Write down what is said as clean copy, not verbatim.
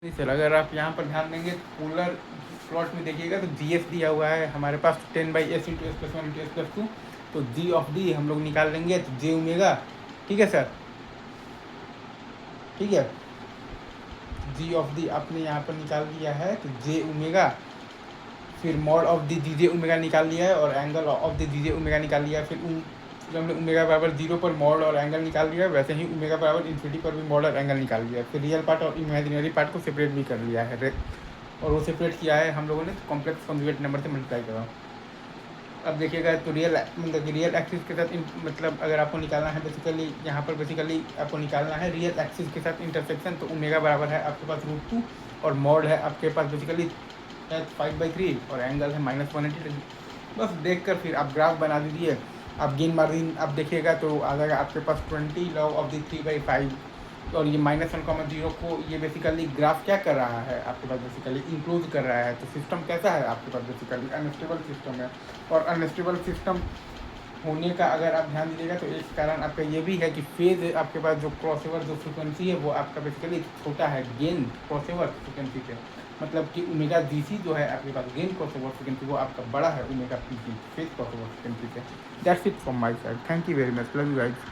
नहीं सर, अगर आप यहाँ पर ध्यान देंगे तो पोलर प्लॉट में देखिएगा तो जी एस दिया हुआ है हमारे पास 10/s into S plus one into S plus two. तो जी ऑफ डी हम लोग निकाल लेंगे तो जे ओमेगा, ठीक है सर, ठीक है। जी ऑफ डी आपने यहाँ पर निकाल दिया है तो जे ओमेगा, फिर mod of the G j omega निकाल लिया है और angle of the G j omega निकाल लिया है। फिर हमने ओमेगा बराबर 0 पर मॉड और एंगल निकाल लिया है, वैसे ही ओमेगा बराबर इन्फिनिटी पर भी मॉड और एंगल निकाल लिया है। फिर रियल पार्ट और इमेजिनरी पार्ट को सेपरेट भी कर लिया है, और वो सेपरेट किया है हम लोगों ने कॉम्प्लेक्स कॉन्जुगेट नंबर से मल्टीप्लाई करा। अब देखिएगा तो मतलब कि रियल एक्सिस के साथ मतलब अगर आपको निकालना है बेसिकली, यहाँ पर बेसिकली आपको निकालना है रियल एक्सिस के साथ इंटरसेक्शन। तो ओमेगा बराबर है आपके पास √2 और मॉड है आपके पास बेसिकली 5/3 और एंगल है -180 डिग्री। बस देखकर फिर आप ग्राफ बना दीजिए। आप गेन मार्जिन आप देखिएगा तो आ जाएगा आपके पास 20 log ऑफ दी 3/5। और ये -1,0 को ये बेसिकली ग्राफ क्या कर रहा है आपके पास, बेसिकली इंक्लूड कर रहा है। तो सिस्टम कैसा है आपके पास, बेसिकली अनस्टेबल सिस्टम है। और अनस्टेबल सिस्टम होने का अगर आप ध्यान दीजिएगा तो एक कारण आपका ये भी है कि फेज आपके पास जो क्रॉसओवर जो फ्रिक्वेंसी है वो आपका बेसिकली छोटा है गेन क्रॉसओवर फ्रिक्वेंसी से। मतलब कि ओमेगा डी सी जो है आपके पास गेन क्रॉसओवर फ्रिक्वेंसी वो आपका बड़ा है omega P C phase crossover frequency से। That's it from my side, thank you very much, love you guys.